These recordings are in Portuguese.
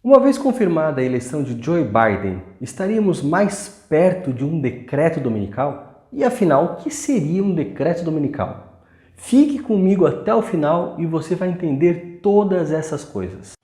Uma vez confirmada a eleição de Joe Biden, estaríamos mais perto de um decreto dominical? E afinal, o que seria um decreto dominical? Fique comigo até o final e você vai entender todas essas coisas.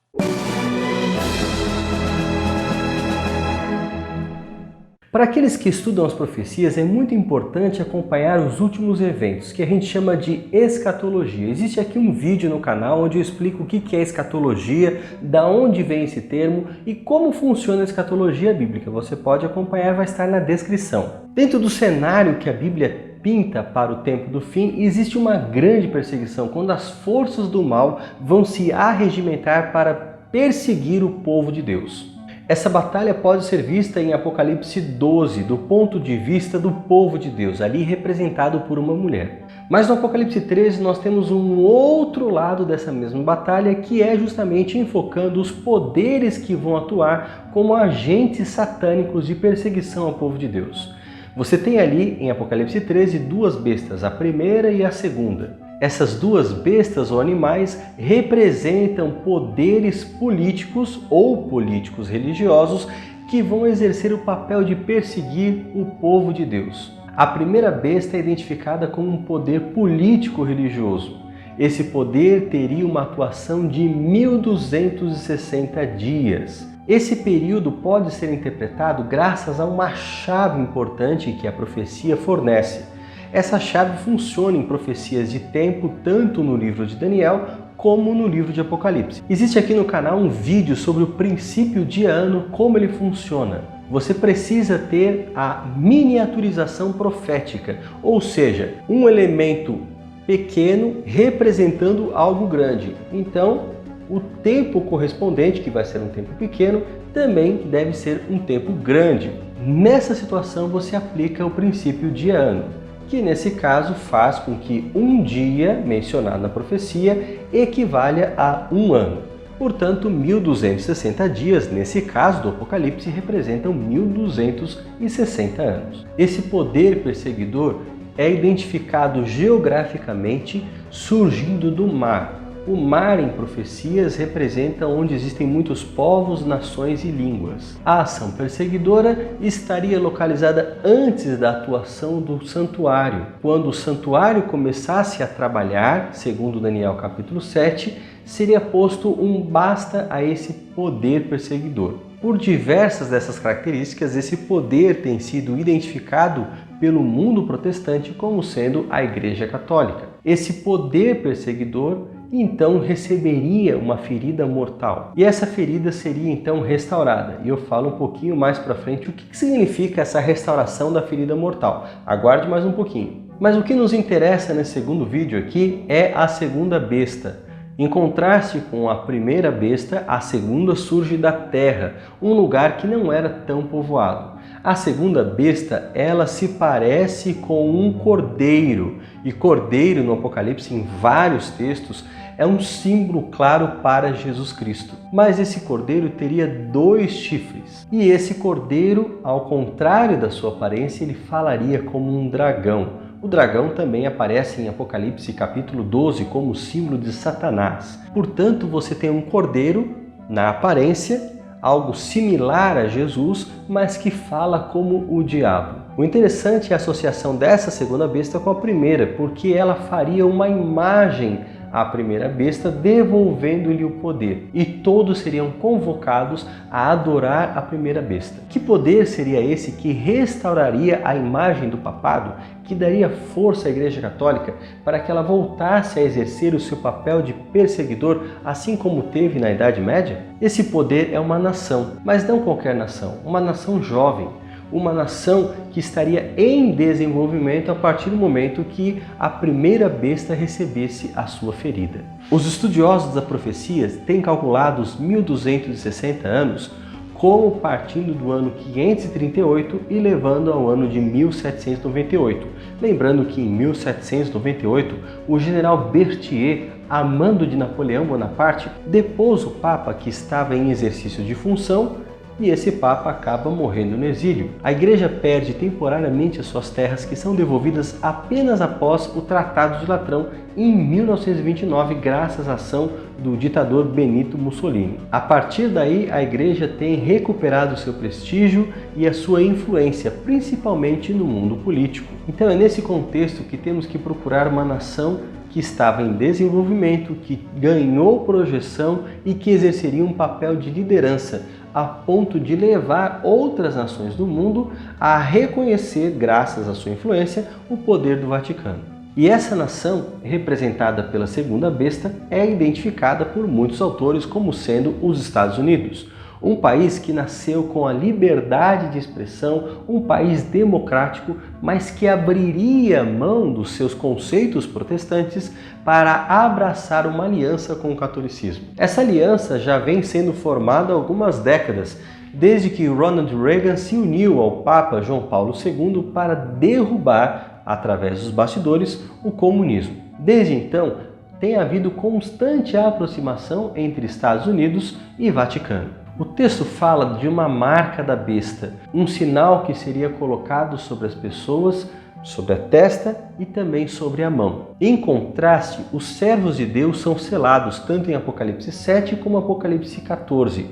Para aqueles que estudam as profecias, é muito importante acompanhar os últimos eventos, que a gente chama de escatologia. Existe aqui um vídeo no canal onde eu explico o que é escatologia, da onde vem esse termo e como funciona a escatologia bíblica. Você pode acompanhar, vai estar na descrição. Dentro do cenário que a Bíblia pinta para o tempo do fim, existe uma grande perseguição, quando as forças do mal vão se arregimentar para perseguir o povo de Deus. Essa batalha pode ser vista em Apocalipse 12, do ponto de vista do povo de Deus, ali representado por uma mulher. Mas no Apocalipse 13 nós temos um outro lado dessa mesma batalha, que é justamente enfocando os poderes que vão atuar como agentes satânicos de perseguição ao povo de Deus. Você tem ali em Apocalipse 13 duas bestas, a primeira e a segunda. Essas duas bestas ou animais representam poderes políticos ou políticos religiosos que vão exercer o papel de perseguir o povo de Deus. A primeira besta é identificada como um poder político religioso. Esse poder teria uma atuação de 1260 dias. Esse período pode ser interpretado graças a uma chave importante que a profecia fornece. Essa chave funciona em profecias de tempo tanto no livro de Daniel como no livro de Apocalipse. Existe aqui no canal um vídeo sobre o princípio de ano, como ele funciona. Você precisa ter a miniaturização profética, ou seja, um elemento pequeno representando algo grande. Então, o tempo correspondente, que vai ser um tempo pequeno, também deve ser um tempo grande. Nessa situação, você aplica o princípio de ano, que nesse caso faz com que um dia mencionado na profecia equivalha a um ano. Portanto, 1260 dias, nesse caso do Apocalipse, representam 1260 anos. Esse poder perseguidor é identificado geograficamente surgindo do mar. O mar em profecias representa onde existem muitos povos, nações e línguas. A ação perseguidora estaria localizada antes da atuação do santuário. Quando o santuário começasse a trabalhar, segundo Daniel capítulo 7, seria posto um basta a esse poder perseguidor. Por diversas dessas características, esse poder tem sido identificado pelo mundo protestante como sendo a Igreja Católica. Esse poder perseguidor então receberia uma ferida mortal. E essa ferida seria então restaurada. E eu falo um pouquinho mais para frente o que significa essa restauração da ferida mortal. Aguarde mais um pouquinho. Mas o que nos interessa nesse segundo vídeo aqui é a segunda besta. Em contraste com a primeira besta, a segunda surge da terra, um lugar que não era tão povoado. A segunda besta, ela se parece com um cordeiro. E cordeiro no Apocalipse, em vários textos, é um símbolo claro para Jesus Cristo. Mas esse cordeiro teria 2 chifres. E esse cordeiro, ao contrário da sua aparência, ele falaria como um dragão. O dragão também aparece em Apocalipse capítulo 12 como símbolo de Satanás. Portanto, você tem um cordeiro na aparência, algo similar a Jesus, mas que fala como o diabo. O interessante é a associação dessa segunda besta com a primeira, porque ela faria uma imagem à primeira besta, devolvendo-lhe o poder. E todos seriam convocados a adorar a primeira besta. Que poder seria esse que restauraria a imagem do papado, que daria força à Igreja Católica para que ela voltasse a exercer o seu papel de perseguidor, assim como teve na Idade Média? Esse poder é uma nação, mas não qualquer nação, uma nação jovem. Uma nação que estaria em desenvolvimento a partir do momento que a primeira besta recebesse a sua ferida. Os estudiosos da profecia têm calculado os 1260 anos como partindo do ano 538 e levando ao ano de 1798. Lembrando que em 1798 o general Berthier, a mando de Napoleão Bonaparte, depôs o Papa que estava em exercício de função, e esse Papa acaba morrendo no exílio. A Igreja perde temporariamente as suas terras, que são devolvidas apenas após o Tratado de Latrão em 1929, graças à ação do ditador Benito Mussolini. A partir daí, a igreja tem recuperado seu prestígio e a sua influência, principalmente no mundo político. Então é nesse contexto que temos que procurar uma nação que estava em desenvolvimento, que ganhou projeção e que exerceria um papel de liderança, a ponto de levar outras nações do mundo a reconhecer, graças à sua influência, o poder do Vaticano. E essa nação, representada pela segunda besta, é identificada por muitos autores como sendo os Estados Unidos. Um país que nasceu com a liberdade de expressão, um país democrático, mas que abriria mão dos seus conceitos protestantes para abraçar uma aliança com o catolicismo. Essa aliança já vem sendo formada há algumas décadas, desde que Ronald Reagan se uniu ao Papa João Paulo II para derrubar, através dos bastidores, o comunismo. Desde então, tem havido constante aproximação entre Estados Unidos e Vaticano. O texto fala de uma marca da besta, um sinal que seria colocado sobre as pessoas, sobre a testa e também sobre a mão. Em contraste, os servos de Deus são selados tanto em Apocalipse 7 como Apocalipse 14.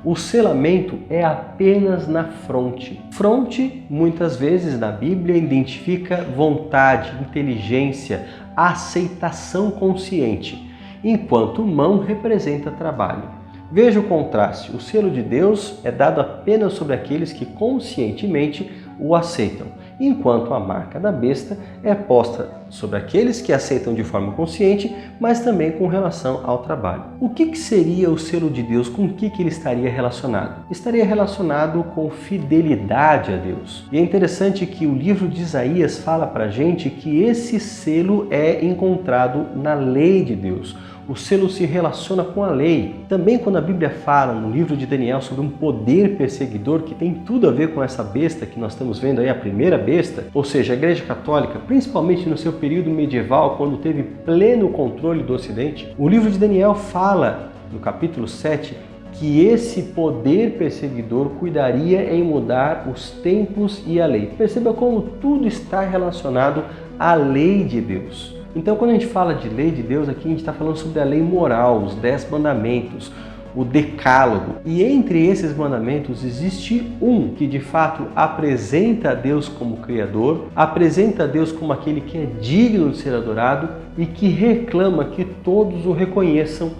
O selamento é apenas na fronte. Fronte, muitas vezes na Bíblia, identifica vontade, inteligência, aceitação consciente, enquanto mão representa trabalho. Veja o contraste, o selo de Deus é dado apenas sobre aqueles que conscientemente o aceitam, enquanto a marca da besta é posta sobre aqueles que aceitam de forma consciente, mas também com relação ao trabalho. O que seria o selo de Deus? Com o que ele estaria relacionado? Estaria relacionado com fidelidade a Deus. E é interessante que o livro de Isaías fala para a gente que esse selo é encontrado na lei de Deus. O selo se relaciona com a lei. Também quando a Bíblia fala no livro de Daniel sobre um poder perseguidor que tem tudo a ver com essa besta que nós estamos vendo aí, a primeira besta, ou seja, a Igreja Católica, principalmente no seu período medieval, quando teve pleno controle do Ocidente, o livro de Daniel fala, no capítulo 7, que esse poder perseguidor cuidaria em mudar os tempos e a lei. Perceba como tudo está relacionado à lei de Deus. Então, quando a gente fala de lei de Deus, aqui a gente está falando sobre a lei moral, os 10 mandamentos, o decálogo. E entre esses mandamentos existe um que de fato apresenta a Deus como Criador, apresenta a Deus como aquele que é digno de ser adorado e que reclama que todos o reconheçam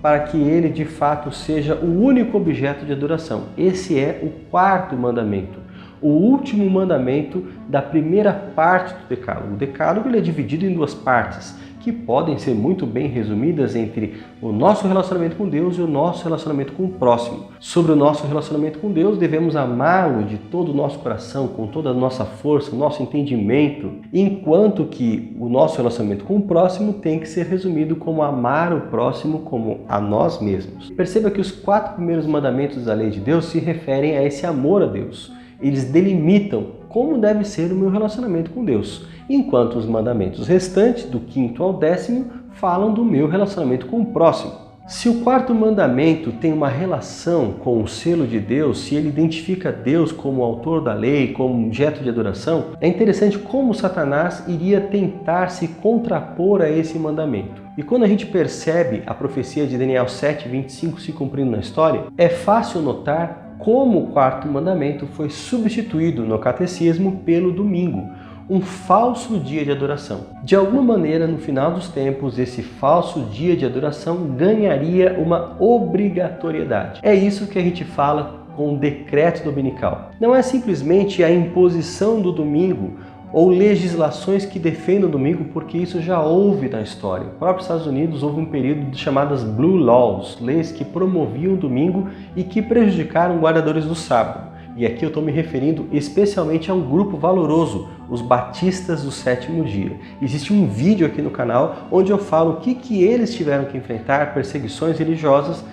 para que ele de fato seja o único objeto de adoração. Esse é o quarto mandamento. O último mandamento da primeira parte do decálogo. O decálogo ele é dividido em duas partes, que podem ser muito bem resumidas entre o nosso relacionamento com Deus e o nosso relacionamento com o próximo. Sobre o nosso relacionamento com Deus, devemos amá-lo de todo o nosso coração, com toda a nossa força, o nosso entendimento, enquanto que o nosso relacionamento com o próximo tem que ser resumido como amar o próximo como a nós mesmos. Perceba que os 4 primeiros mandamentos da lei de Deus se referem a esse amor a Deus. Eles delimitam como deve ser o meu relacionamento com Deus, enquanto os mandamentos restantes, do 5º ao 10º, falam do meu relacionamento com o próximo. Se o 4º mandamento tem uma relação com o selo de Deus, se ele identifica Deus como autor da lei, como objeto de adoração, é interessante como Satanás iria tentar se contrapor a esse mandamento. E quando a gente percebe a profecia de Daniel 7:25 se cumprindo na história, é fácil notar como o 4º mandamento foi substituído no catecismo pelo domingo, um falso dia de adoração. De alguma maneira, no final dos tempos, esse falso dia de adoração ganharia uma obrigatoriedade. É isso que a gente fala com o decreto dominical. Não é simplesmente a imposição do domingo ou legislações que defendam o domingo, porque isso já houve na história. No próprio Estados Unidos houve um período de chamadas Blue Laws, leis que promoviam o domingo e que prejudicaram guardadores do sábado. E aqui eu estou me referindo especialmente a um grupo valoroso, os batistas do 7º dia. Existe um vídeo aqui no canal onde eu falo o que eles tiveram que enfrentar, perseguições religiosas,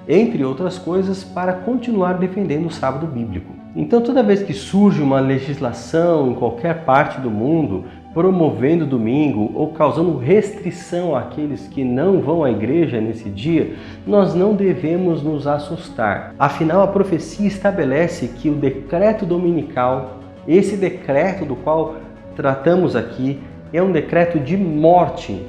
entre outras coisas, para continuar defendendo o sábado bíblico. Então, toda vez que surge uma legislação em qualquer parte do mundo promovendo o domingo ou causando restrição àqueles que não vão à igreja nesse dia, nós não devemos nos assustar. Afinal, a profecia estabelece que o decreto dominical, esse decreto do qual tratamos aqui, é um decreto de morte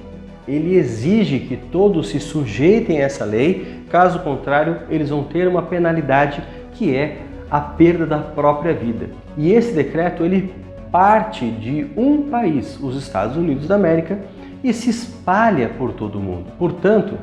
ele exige que todos se sujeitem a essa lei, caso contrário, eles vão ter uma penalidade que é a perda da própria vida. E esse decreto ele parte de um país, os Estados Unidos da América, e se espalha por todo o mundo. Portanto,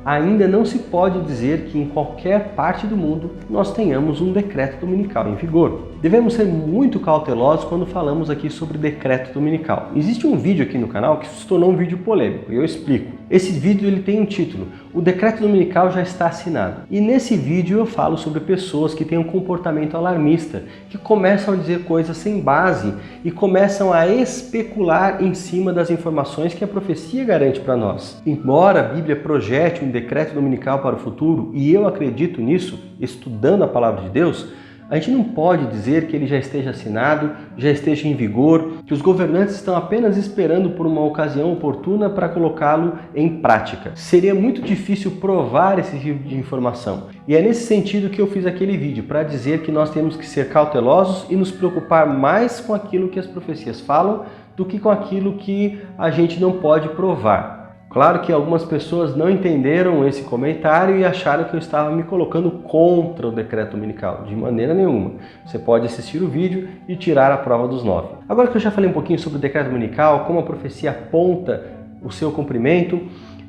ainda não se pode dizer que em qualquer parte do mundo nós tenhamos um decreto dominical em vigor. Devemos ser muito cautelosos quando falamos aqui sobre decreto dominical. Existe um vídeo aqui no canal que se tornou um vídeo polêmico, e eu explico. Esse vídeo ele tem um título: O decreto dominical já está assinado. E nesse vídeo eu falo sobre pessoas que têm um comportamento alarmista, que começam a dizer coisas sem base e começam a especular em cima das informações que a profecia garante para nós. Embora a Bíblia projete um decreto dominical para o futuro, e eu acredito nisso, estudando a palavra de Deus, a gente não pode dizer que ele já esteja assinado, já esteja em vigor, que os governantes estão apenas esperando por uma ocasião oportuna para colocá-lo em prática. Seria muito difícil provar esse tipo de informação. E é nesse sentido que eu fiz aquele vídeo, para dizer que nós temos que ser cautelosos e nos preocupar mais com aquilo que as profecias falam do que com aquilo que a gente não pode provar. Claro que algumas pessoas não entenderam esse comentário e acharam que eu estava me colocando contra o decreto dominical. De maneira nenhuma. Você pode assistir o vídeo e tirar a prova dos 9. Agora que eu já falei um pouquinho sobre o decreto dominical, como a profecia aponta o seu cumprimento,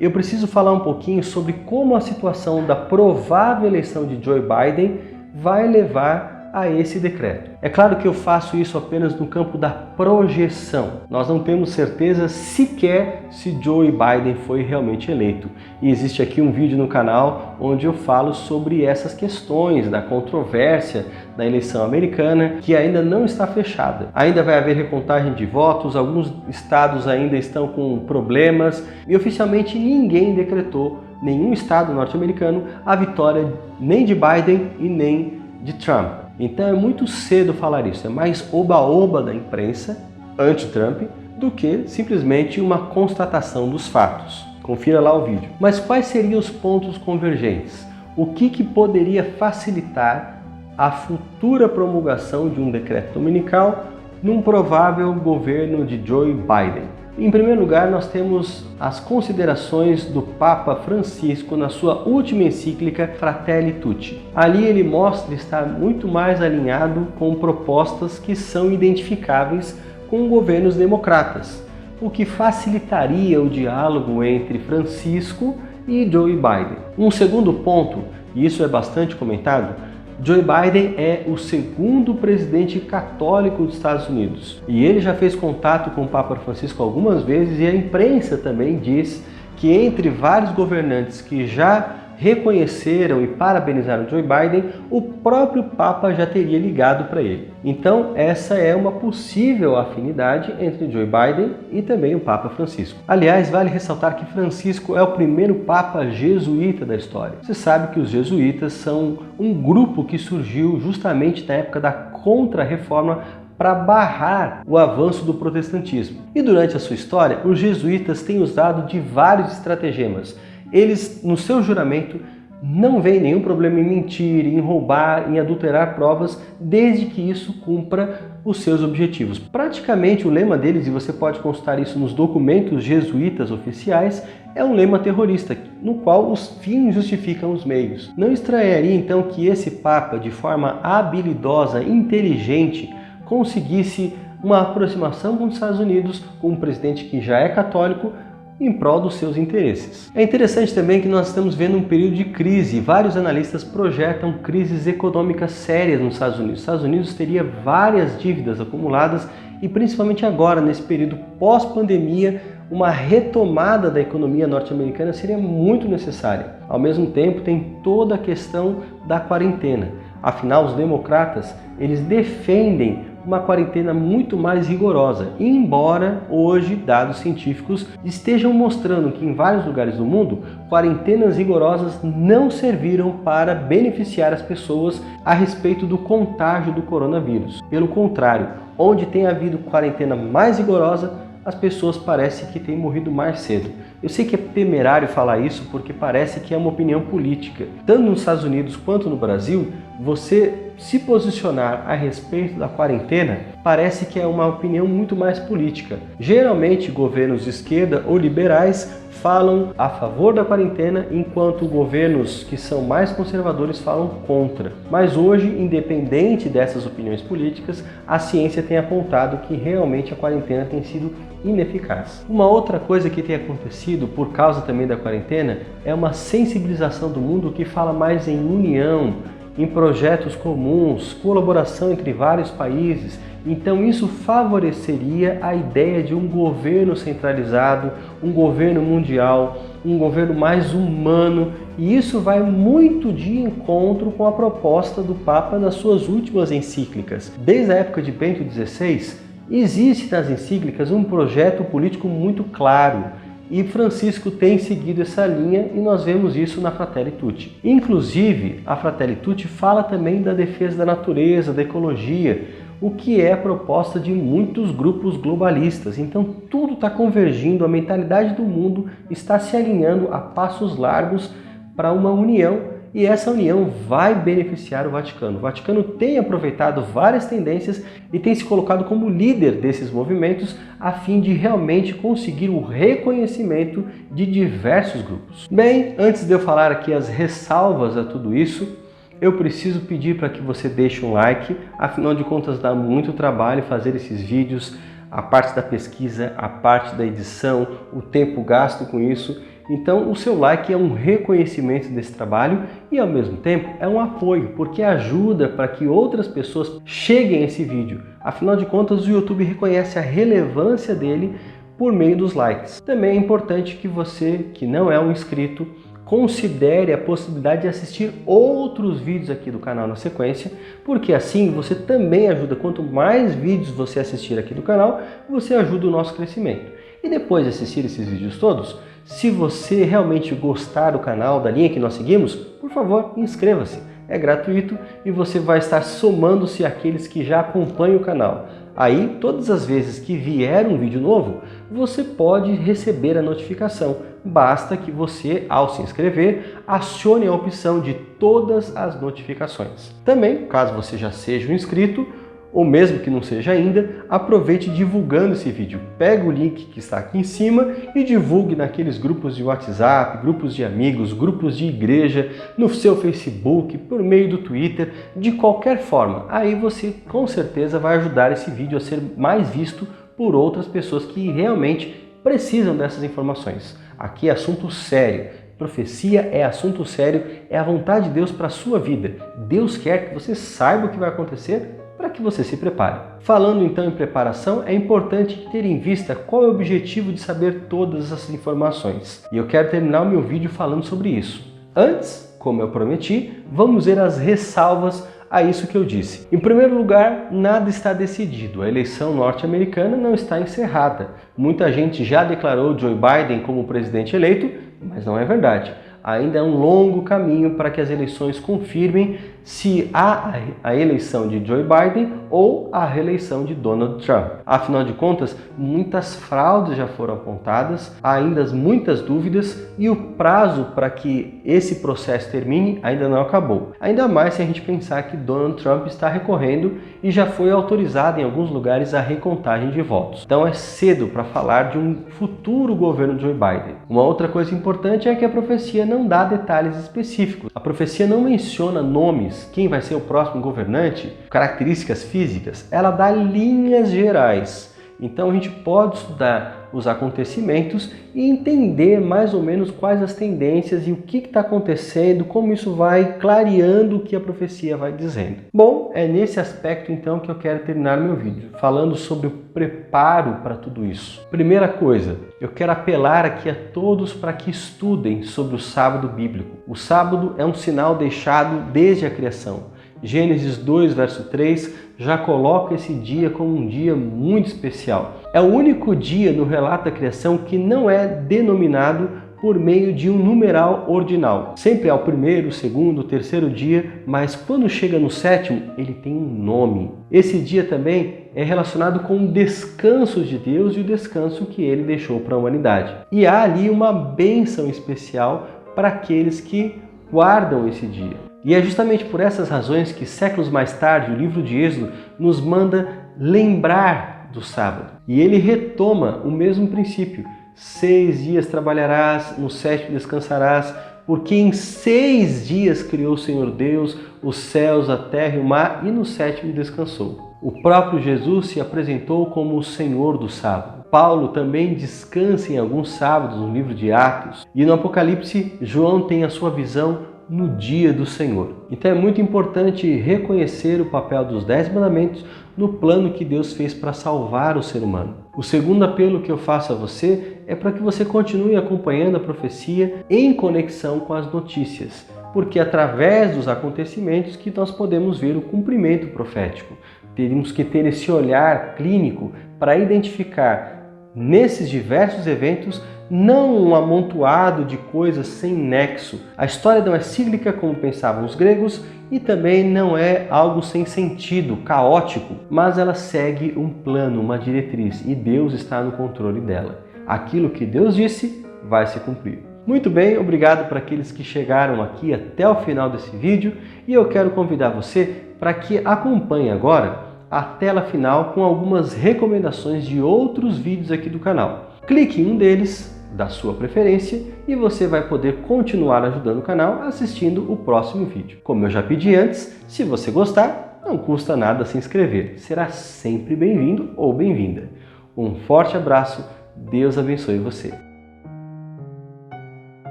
eu preciso falar um pouquinho sobre como a situação da provável eleição de Joe Biden vai levar a esse decreto. É claro que eu faço isso apenas no campo da projeção. Nós não temos certeza sequer se Joe Biden foi realmente eleito. E existe aqui um vídeo no canal onde eu falo sobre essas questões da controvérsia da eleição americana, que ainda não está fechada. Ainda vai haver recontagem de votos, alguns estados ainda estão com problemas e oficialmente ninguém decretou, nenhum estado norte-americano, a vitória nem de Biden e nem de Trump. Então é muito cedo falar isso, é mais oba-oba da imprensa anti-Trump do que simplesmente uma constatação dos fatos. Confira lá o vídeo. Mas quais seriam os pontos convergentes? O que poderia facilitar a futura promulgação de um decreto dominical num provável governo de Joe Biden? Em primeiro lugar, nós temos as considerações do Papa Francisco na sua última encíclica Fratelli Tutti. Ali ele mostra estar muito mais alinhado com propostas que são identificáveis com governos democratas, o que facilitaria o diálogo entre Francisco e Joe Biden. Um segundo ponto, e isso é bastante comentado, Joe Biden é o segundo presidente católico dos Estados Unidos e ele já fez contato com o Papa Francisco algumas vezes e a imprensa também diz que entre vários governantes que já reconheceram e parabenizaram Joe Biden, o próprio Papa já teria ligado para ele. Então essa é uma possível afinidade entre Joe Biden e também o Papa Francisco. Aliás, vale ressaltar que Francisco é o primeiro Papa jesuíta da história. Você sabe que os jesuítas são um grupo que surgiu justamente na época da Contra-Reforma para barrar o avanço do protestantismo. E durante a sua história, os jesuítas têm usado de vários estratagemas. Eles, no seu juramento, não veem nenhum problema em mentir, em roubar, em adulterar provas, desde que isso cumpra os seus objetivos. Praticamente o lema deles, e você pode consultar isso nos documentos jesuítas oficiais, é um lema terrorista, no qual os fins justificam os meios. Não estranharia então que esse Papa, de forma habilidosa, inteligente, conseguisse uma aproximação com os Estados Unidos, com um presidente que já é católico, em prol dos seus interesses. É interessante também que nós estamos vendo um período de crise e vários analistas projetam crises econômicas sérias nos Estados Unidos. Os Estados Unidos teria várias dívidas acumuladas e principalmente agora, nesse período pós-pandemia, uma retomada da economia norte-americana seria muito necessária. Ao mesmo tempo, tem toda a questão da quarentena. Afinal, os democratas, eles defendem uma quarentena muito mais rigorosa, embora hoje dados científicos estejam mostrando que em vários lugares do mundo, quarentenas rigorosas não serviram para beneficiar as pessoas a respeito do contágio do coronavírus. Pelo contrário, onde tem havido quarentena mais rigorosa, as pessoas parecem que têm morrido mais cedo. Eu sei que é temerário falar isso porque parece que é uma opinião política. Tanto nos Estados Unidos quanto no Brasil, você se posicionar a respeito da quarentena parece que é uma opinião muito mais política. Geralmente, governos de esquerda ou liberais falam a favor da quarentena, enquanto governos que são mais conservadores falam contra. Mas hoje, independente dessas opiniões políticas, a ciência tem apontado que realmente a quarentena tem sido ineficaz. Uma outra coisa que tem acontecido por causa também da quarentena é uma sensibilização do mundo que fala mais em união, em projetos comuns, colaboração entre vários países. Então isso favoreceria a ideia de um governo centralizado, um governo mundial, um governo mais humano, e isso vai muito de encontro com a proposta do Papa nas suas últimas encíclicas. Desde a época de Bento XVI, existe nas encíclicas um projeto político muito claro, e Francisco tem seguido essa linha e nós vemos isso na Fratelli Tutti. Inclusive, a Fratelli Tutti fala também da defesa da natureza, da ecologia, o que é a proposta de muitos grupos globalistas. Então tudo está convergindo, a mentalidade do mundo está se alinhando a passos largos para uma união, e essa união vai beneficiar o Vaticano. O Vaticano tem aproveitado várias tendências e tem se colocado como líder desses movimentos a fim de realmente conseguir o reconhecimento de diversos grupos. Bem, antes de eu falar aqui as ressalvas a tudo isso, eu preciso pedir para que você deixe um like, afinal de contas dá muito trabalho fazer esses vídeos, a parte da pesquisa, a parte da edição, o tempo gasto com isso. Então o seu like é um reconhecimento desse trabalho e ao mesmo tempo é um apoio, porque ajuda para que outras pessoas cheguem a esse vídeo. Afinal de contas o YouTube reconhece a relevância dele por meio dos likes. Também é importante que você, que não é um inscrito, considere a possibilidade de assistir outros vídeos aqui do canal na sequência, porque assim você também ajuda. Quanto mais vídeos você assistir aqui do canal, você ajuda o nosso crescimento. E depois de assistir esses vídeos todos, se você realmente gostar do canal, da linha que nós seguimos, por favor, inscreva-se. É gratuito e você vai estar somando-se àqueles que já acompanham o canal. Aí, todas as vezes que vier um vídeo novo, você pode receber a notificação. Basta que você, ao se inscrever, acione a opção de todas as notificações. Também, caso você já seja um inscrito, ou mesmo que não seja ainda, aproveite divulgando esse vídeo. Pega o link que está aqui em cima e divulgue naqueles grupos de WhatsApp, grupos de amigos, grupos de igreja, no seu Facebook, por meio do Twitter, de qualquer forma. Aí você com certeza vai ajudar esse vídeo a ser mais visto por outras pessoas que realmente precisam dessas informações. Aqui é assunto sério. Profecia é assunto sério, é a vontade de Deus para a sua vida. Deus quer que você saiba o que vai acontecer para que você se prepare. Falando então em preparação, é importante ter em vista qual é o objetivo de saber todas essas informações. E eu quero terminar o meu vídeo falando sobre isso. Antes, como eu prometi, vamos ver as ressalvas a isso que eu disse. Em primeiro lugar, nada está decidido. A eleição norte-americana não está encerrada. Muita gente já declarou Joe Biden como presidente eleito, mas não é verdade. Ainda é um longo caminho para que as eleições confirmem se há a eleição de Joe Biden ou a reeleição de Donald Trump. Afinal de contas, muitas fraudes já foram apontadas, há ainda muitas dúvidas e o prazo para que esse processo termine ainda não acabou. Ainda mais se a gente pensar que Donald Trump está recorrendo e já foi autorizado em alguns lugares a recontagem de votos. Então é cedo para falar de um futuro governo de Joe Biden. Uma outra coisa importante é que a profecia não dá detalhes específicos. A profecia não menciona nomes, quem vai ser o próximo governante, características físicas. Ela dá linhas gerais. Então a gente pode estudar os acontecimentos e entender mais ou menos quais as tendências e o que está acontecendo, como isso vai clareando o que a profecia vai dizendo. Bom, é nesse aspecto então que eu quero terminar meu vídeo, falando sobre o preparo para tudo isso. Primeira coisa, eu quero apelar aqui a todos para que estudem sobre o sábado bíblico. O sábado é um sinal deixado desde a criação. Gênesis 2, verso 3, já coloca esse dia como um dia muito especial. É o único dia no relato da criação que não é denominado por meio de um numeral ordinal. Sempre é o primeiro, o segundo, o terceiro dia, mas quando chega no sétimo, ele tem um nome. Esse dia também é relacionado com o descanso de Deus e o descanso que ele deixou para a humanidade. E há ali uma bênção especial para aqueles que guardam esse dia. E é justamente por essas razões que séculos mais tarde o livro de Êxodo nos manda lembrar do sábado. E ele retoma o mesmo princípio. 6 dias trabalharás, no 7º descansarás, porque em 6 dias criou o Senhor Deus os céus, a terra e o mar, e no 7º descansou. O próprio Jesus se apresentou como o Senhor do sábado. Paulo também descansa em alguns sábados no livro de Atos. E no Apocalipse, João tem a sua visão no dia do Senhor. Então é muito importante reconhecer o papel dos 10 mandamentos no plano que Deus fez para salvar o ser humano. O segundo apelo que eu faço a você é para que você continue acompanhando a profecia em conexão com as notícias, porque é através dos acontecimentos que nós podemos ver o cumprimento profético. Teríamos que ter esse olhar clínico para identificar nesses diversos eventos não um amontoado de coisas sem nexo. A história não é cíclica como pensavam os gregos e também não é algo sem sentido, caótico, mas ela segue um plano, uma diretriz e Deus está no controle dela. Aquilo que Deus disse vai se cumprir. Muito bem, obrigado para aqueles que chegaram aqui até o final desse vídeo e eu quero convidar você para que acompanhe agora a tela final com algumas recomendações de outros vídeos aqui do canal. Clique em um deles, da sua preferência, e você vai poder continuar ajudando o canal assistindo o próximo vídeo. Como eu já pedi antes, se você gostar, não custa nada se inscrever. Será sempre bem-vindo ou bem-vinda. Um forte abraço, Deus abençoe você.